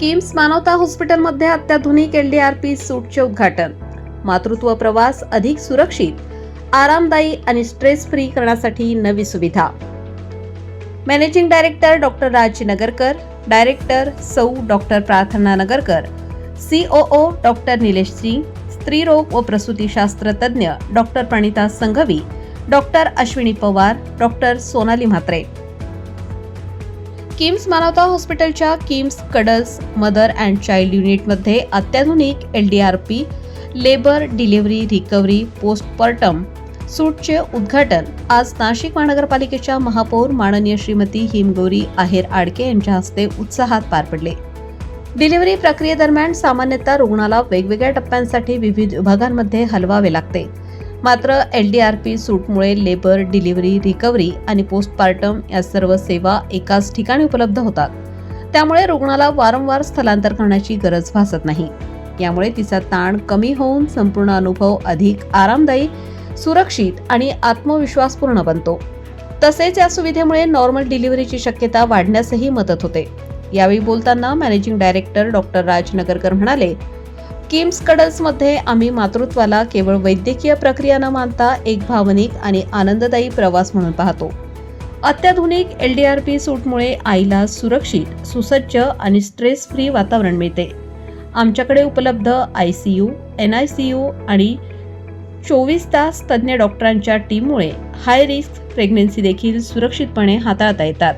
किम्स मानवता हॉस्पिटलमध्ये अत्याधुनिक LDRP सूटचे उद्घाटन. मातृत्व प्रवास अधिक सुरक्षित, आरामदायी आणि स्ट्रेस फ्री करण्यासाठी नवी सुविधा. Managing director doctor Raj Nagarkar, director सौ doctor Prarthana Nagarkar, COO doctor Nilesh Singh, स्त्रीरोग व प्रसूतीशास्त्र तज्ज्ञ doctor Pranita Sanghavi, doctor Ashwini Pawar, doctor Sonali Mhatre. KIMS Manavata हॉस्पिटलच्या KIMS cuddles mother and child युनिटमध्ये अत्याधुनिक LDRP labour delivery recovery postpartum सूटचे उद्घाटन आज नाशिक महानगरपालिकेच्या महापौर माननीय श्रीमती हिमगौरी आहेर आडके यांच्या हस्ते उत्साहात पार पडले. डिलिव्हरी प्रक्रियेदरम्यान सामान्यतः रुग्णाला वेगवेगळ्या टप्प्यांसाठी विविध विभागांमध्ये हलवावे लागते. मात्र LDRP सूटमुळे लेबर, डिलिव्हरी, रिकव्हरी आणि पोस्टपार्टम या सर्व सेवा एकाच ठिकाणी उपलब्ध होतात. त्यामुळे रुग्णाला वारंवार स्थलांतर करण्याची गरज भासत नाही. यामुळे तिचा ताण कमी होऊन संपूर्ण अनुभव अधिक आरामदायी, सुरक्षित आणि आत्मविश्वासपूर्ण बनतो. तसेच या सुविधेमुळे नॉर्मल डिलिव्हरीची शक्यता वाढण्यासही मदत होते. यावेळी बोलताना managing director doctor Raj Nagarkar म्हणाले, किम्स कडल्समध्ये आम्ही मातृत्वाला केवळ वैद्यकीय प्रक्रिया न मानता एक भावनिक आणि आनंददायी प्रवास म्हणून पाहतो. अत्याधुनिक LDRP सूटमुळे आईला सुरक्षित, सुसज्ज आणि स्ट्रेस फ्री वातावरण मिळते. आमच्याकडे उपलब्ध ICU, NICU आणि 24 तास तज्ज्ञ डॉक्टरांच्या टीममुळे हाय रिस्क प्रेग्नन्सी देखील सुरक्षितपणे हाताळता येतात.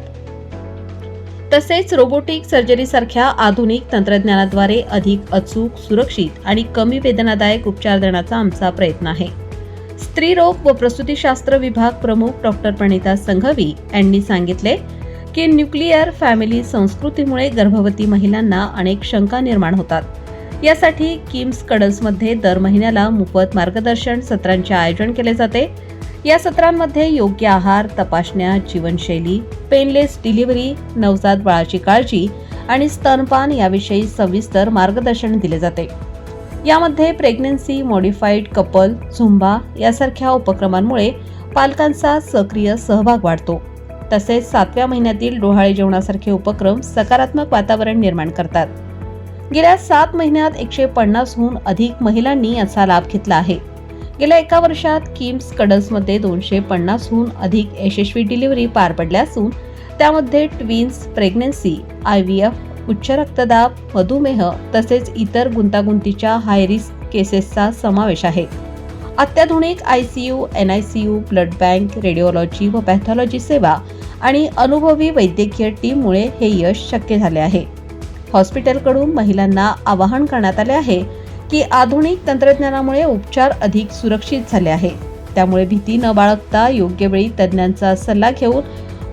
तसेच रोबोटिक सर्जरीसारख्या आधुनिक तंत्रज्ञानाद्वारे अधिक अचूक, सुरक्षित आणि कमी वेदनादायक उपचार देण्याचा आमचा प्रयत्न आहे. स्त्रीरोग व प्रसूतीशास्त्र विभाग प्रमुख डॉक्टर प्रणिता संघवी यांनी सांगितले की न्यूक्लिअर फॅमिली संस्कृतीमुळे गर्भवती महिलांना अनेक शंका निर्माण होतात. यासाठी किम्स कडल्समध्ये दर महिन्याला मोफत मार्गदर्शन सत्रांचे आयोजन केले जाते. या सत्रांमध्ये योग्य आहार, तपासण्या, जीवनशैली, पेनलेस डिलिव्हरी, नवजात बाळाची काळजी आणि स्तनपान याविषयी सविस्तर मार्गदर्शन दिले जाते. यामध्ये प्रेग्नन्सी मॉडिफाईड कपल, झुंबा यासारख्या उपक्रमांमुळे पालकांचा सक्रिय सहभाग वाढतो. तसेच 7व्या महिन्यातील डोहाळे जेवणासारखे उपक्रम सकारात्मक वातावरण निर्माण करतात. गेल्या 7 महिन्यात 150हून अधिक महिलांनी याचा लाभ घेतला आहे. गेल्या 1 वर्षात किम्स कडल्समध्ये 250हून अधिक यशस्वी डिलिव्हरी पार पडल्या असून त्यामध्ये ट्विन्स, प्रेग्नन्सी, IVF, उच्च रक्तदाब, मधुमेह तसेच इतर गुंतागुंतीच्या हाय रिस्क केसेसचा समावेश आहे. अत्याधुनिक ICU, NICU, blood bank, radiology व पॅथॉलॉजी सेवा आणि अनुभवी वैद्यकीय टीममुळे हे यश शक्य झाले आहे. हॉस्पिटलकडून महिलांना आवाहन करण्यात आले आहे की आधुनिक तंत्रज्ञानामुळे उपचार अधिक सुरक्षित झाले आहे. त्यामुळे भीती न बाळगता योग्य वेळी तज्ज्ञांचा सल्ला घेऊन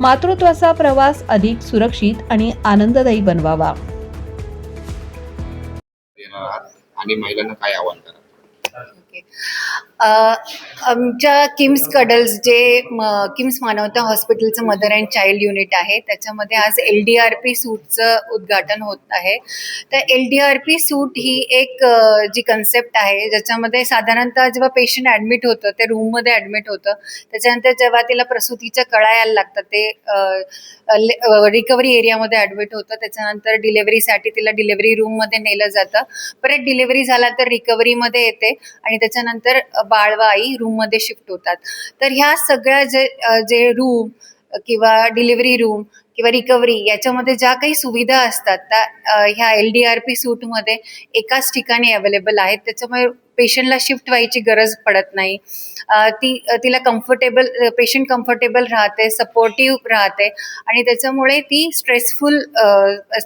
मातृत्वाचा प्रवास अधिक सुरक्षित आणि आनंददायी बनवावा. आणि महिलांना काय आव्हान करा? आमच्या किम्स कडल्स जे किम्स मानवता हॉस्पिटलचं मदर अँड चाइल्ड युनिट आहे त्याच्यामध्ये आज LDRP सूटचं उद्घाटन होत आहे. तर LDRP सूट ही एक जी कन्सेप्ट आहे ज्याच्यामध्ये साधारणतः जेव्हा पेशंट ॲडमिट होतं ते रूममध्ये ॲडमिट होतं, त्याच्यानंतर जेव्हा तिला प्रसूतीच्या कळा यायला लागतात ते रिकव्हरी एरियामध्ये ॲडमिट होतं, त्याच्यानंतर डिलेव्हरीसाठी तिला डिलेव्हरी रूममध्ये नेलं जातं, परत डिलेव्हरी झाला तर रिकव्हरीमध्ये येते आणि त्याच्यानंतर बाळ व आई रूममध्ये शिफ्ट होतात. तर ह्या सगळ्या जे रूम किंवा डिलिव्हरी रूम किंवा रिकव्हरी याच्यामध्ये ज्या काही सुविधा असतात त्या ह्या LDRP सूटमध्ये एकाच ठिकाणी अवेलेबल आहेत. त्याच्यामुळे पेशंटला शिफ्ट व्हायची गरज पडत नाही. तिला कम्फर्टेबल, पेशंट कम्फर्टेबल राहते, सपोर्टिव्ह राहते आणि त्याच्यामुळे ती स्ट्रेसफुल,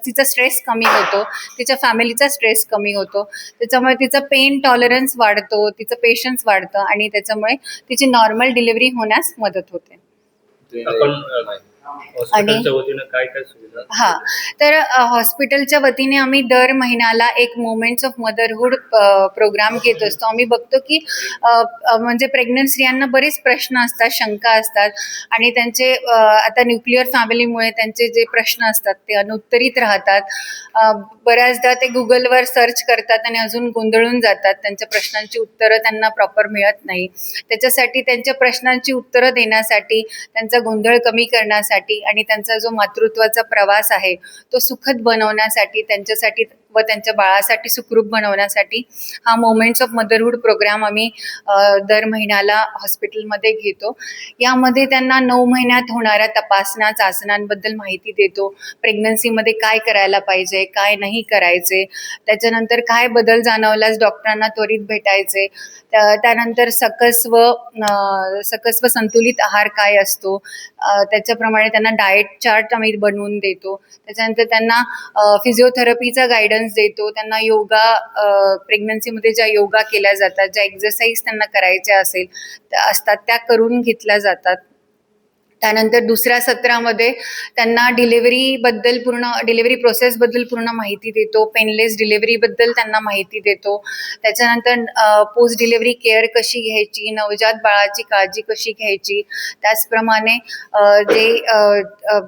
तिचा स्ट्रेस कमी होतो, तिच्या फॅमिलीचा स्ट्रेस कमी होतो. त्याच्यामुळे तिचा पेन टॉलरन्स वाढतो, तिचं पेशन्स वाढतं आणि त्याच्यामुळे तिची नॉर्मल डिलिव्हरी होण्यास मदत होते. हॉस्पिटलच्या वतीने काय काय सुविधा? तर हॉस्पिटलच्या वतीने आम्ही दर महिन्याला एक मोमेंट्स ऑफ मदरहूड प्रोग्राम घेत असतो. आम्ही बघतो की म्हणजे प्रेग्नंट स्त्रियांना बरेच प्रश्न असतात, शंका असतात आणि त्यांचे आता न्यूक्लिअर फॅमिलीमुळे त्यांचे जे प्रश्न असतात ते अनुत्तरित राहतात. बऱ्याचदा ते गुगलवर सर्च करतात आणि अजून गोंधळून जातात. त्यांच्या प्रश्नांची उत्तरं त्यांना प्रॉपर मिळत नाही. त्याच्यासाठी त्यांच्या प्रश्नांची उत्तरं देण्यासाठी, त्यांचा गोंधळ कमी करण्यासाठी बनवण्यासाठी आणि त्यांचा जो मातृत्वाचा प्रवास आहे तो सुखद बनवण्यासाठी, त्यांच्यासाठी व त्यांच्या बाळासाठी सुखरूप बनवण्यासाठी हा मोमेंट्स ऑफ मदरहूड प्रोग्राम आम्ही दर महिन्याला हॉस्पिटलमध्ये घेतो. यामध्ये त्यांना 9 महिन्यात होणाऱ्या तपासण्या, चाचण्यांबद्दल माहिती देतो. प्रेग्नन्सीमध्ये काय करायला पाहिजे, काय नाही करायचे, त्याच्यानंतर काय बदल जाणवल्यास डॉक्टरांना त्वरित भेटायचे, त्यानंतर सकस व संतुलित आहार काय असतो, त्याच्याप्रमाणे त्यांना डाएट चार्ट आम्ही बनवून देतो. त्याच्यानंतर त्यांना फिजिओथेरपीचा गायडन्स देतो. त्यांना योगा, प्रेग्नन्सीमध्ये ज्या योगा केल्या जातात, ज्या एक्सरसाइज त्यांना करायच्या असतात त्या करून घेतल्या जातात. त्यानंतर दुसऱ्या सत्रामध्ये त्यांना डिलिव्हरी प्रोसेसबद्दल पूर्ण माहिती देतो. पेनलेस डिलिव्हरीबद्दल त्यांना माहिती देतो. त्याच्यानंतर पोस्ट डिलिव्हरी केअर कशी घ्यायची, नवजात बाळाची काळजी कशी घ्यायची, त्याचप्रमाणे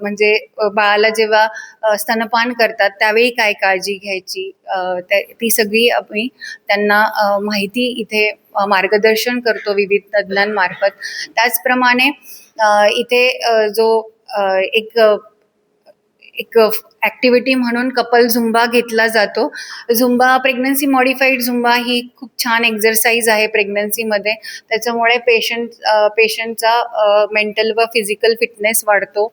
म्हणजे बाळाला जेव्हा स्तनपान करतात त्यावेळी काय काळजी घ्यायची, ती सगळी आम्ही त्यांना माहिती इथे मार्गदर्शन करतो विविध तज्ज्ञांमार्फत. त्याचप्रमाणे इथे जो एक ॲक्टिव्हिटी म्हणून कपल झुंबा घेतला जातो. प्रेग्नन्सी मॉडिफाईड झुंबा ही खूप छान एक्झरसाइज आहे प्रेग्नन्सीमध्ये. त्याच्यामुळे पेशंटचा मेंटल व फिजिकल फिटनेस वाढतो.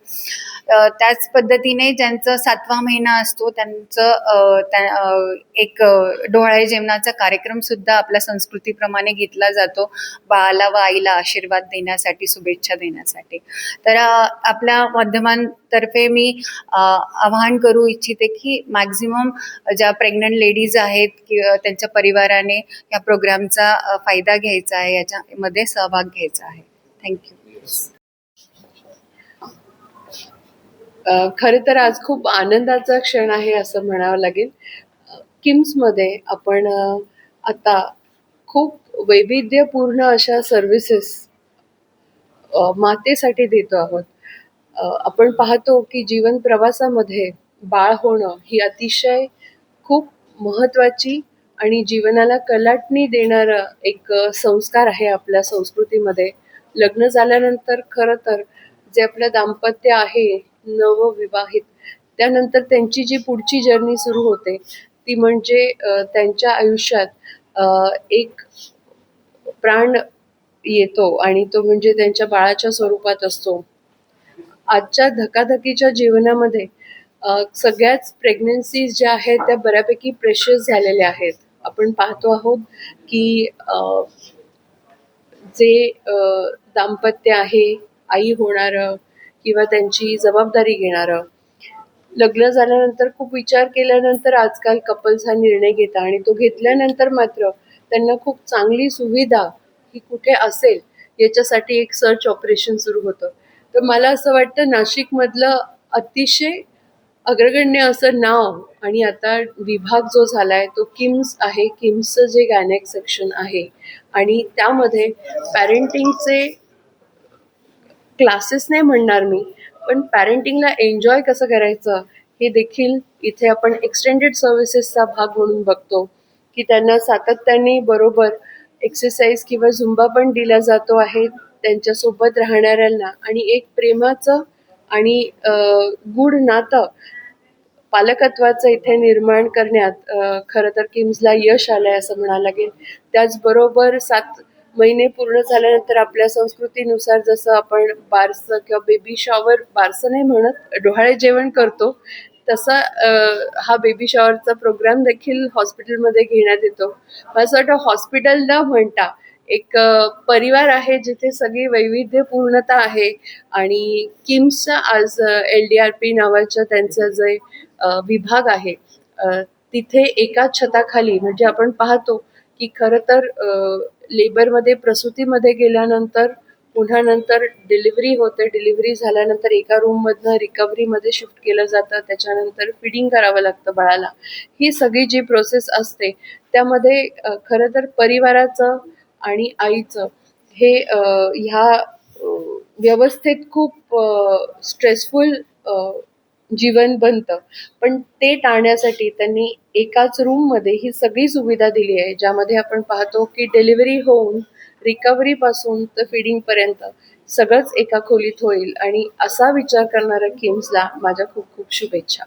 त्याच पद्धतीने ज्यांचा 7वा महिना असतो त्यांचं एक डोहाळे जेवणाचा कार्यक्रम सुद्धा आपल्या संस्कृतीप्रमाणे घेतला जातो, बाळाला व आईला आशीर्वाद देण्यासाठी, शुभेच्छा देण्यासाठी. तर आपल्या माध्यमांतर्फे मी आवाहन करू इच्छिते की मॅक्झिमम ज्या प्रेग्नंट लेडीज आहेत किंवा त्यांच्या परिवाराने या प्रोग्रामचा फायदा घ्यायचा आहे, याच्यामध्ये सहभाग घ्यायचा आहे. थँक्यू. खरं तर आज खूप आनंदाचा क्षण आहे असं म्हणावं लागेल. किम्समध्ये आपण आता खूप वैविध्यपूर्ण अशा सर्व्हिसेस मातेसाठी देतो आहोत. आपण पाहतो की जीवन प्रवासामध्ये बाळ होणं ही अतिशय खूप महत्त्वाची आणि जीवनाला कलाटणी देणारा एक संस्कार आहे आपल्या संस्कृतीमध्ये. लग्न झाल्यानंतर खरं तर जे आपलं दाम्पत्य आहे नवविवाहित, त्यानंतर त्यांची जी पुढची जर्नी सुरू होते ती म्हणजे त्यांच्या आयुष्यात एक प्राण येतो आणि तो म्हणजे त्यांच्या बाळाच्या स्वरूपात असतो. आजच्या धकाधकीच्या जीवनामध्ये सगळ्याच प्रेग्नन्सीज ज्या आहेत त्या बऱ्यापैकी प्रेशियस झालेल्या आहेत. आपण पाहतो आहोत की जे दाम्पत्य आहे, आई होणारं किंवा त्यांची जबाबदारी घेणारं, लग्न झाल्यानंतर खूप विचार केल्यानंतर आजकाल कपल्स हा निर्णय घेतात आणि तो घेतल्यानंतर मात्र त्यांना खूप चांगली सुविधा ही कुठे असेल याच्यासाठी एक सर्च ऑपरेशन सुरू होतं. तर मला असं वाटतं नाशिकमधलं अतिशय अग्रगण्य असं नाव आणि आता विभाग जो झालाय तो किम्स आहे. किम्सचं जे गायनेक सेक्शन आहे आणि त्यामध्ये पॅरेंटिंगचे क्लासेस नाही म्हणणार मी, पण पॅरेंटिंगला एन्जॉय कसं करायचं हे देखील इथे आपण एक्सटेंडेड सर्व्हिसेसचा भाग म्हणून बघतो की त्यांना सातत्याने बरोबर एक्सरसाइज किंवा झुंबा पण दिला जातो आहे त्यांच्यासोबत राहणाऱ्यांना. आणि एक प्रेमाचं आणि गूढ नातं पालकत्वाचं इथे निर्माण करण्यात खरं तर किम्सला यश आलंय असं म्हणायला लागेल. त्याचबरोबर 7 महिने पूर्ण झाल्यानंतर आपल्या संस्कृतीनुसार जसं आपण बारसं किंवा बेबी शॉवर, बारसं नाही म्हणत, डोहाळे जेवण करतो, तसा हा बेबी शॉवरचा प्रोग्राम देखील हॉस्पिटलमध्ये घेण्यात येतो. मला असं वाटतं हॉस्पिटल न म्हणता एक परिवार आहे जिथे सगळी वैविध्यपूर्णता आहे. आणि किम्सचा आज LDRP नावाचं त्यांचं जे विभाग आहे तिथे एकाच छताखाली, म्हणजे आपण पाहतो की खरं तर लेबरमध्ये, प्रसूतीमध्ये गेल्यानंतर पुन्हा नंतर डिलिव्हरी होते, डिलिव्हरी झाल्यानंतर एका रूममधनं रिकव्हरीमध्ये शिफ्ट केलं जातं, त्याच्यानंतर फिडिंग करावं लागतं बाळाला. ही सगळी जी प्रोसेस असते त्यामध्ये खरं तर परिवाराचं आणि आईचं हे ह्या व्यवस्थेत खूप स्ट्रेसफुल जीवन बनतं. पण ते टाळण्यासाठी त्यांनी एकाच रूममध्ये ही सगळी सुविधा दिली आहे, ज्यामध्ये आपण पाहतो की डिलिव्हरी होऊन रिकव्हरीपासून तर फिडिंगपर्यंत सगळंच एका खोलीत होईल आणि असा विचार करणाऱ्या किम्सला माझ्या खूप खूप शुभेच्छा.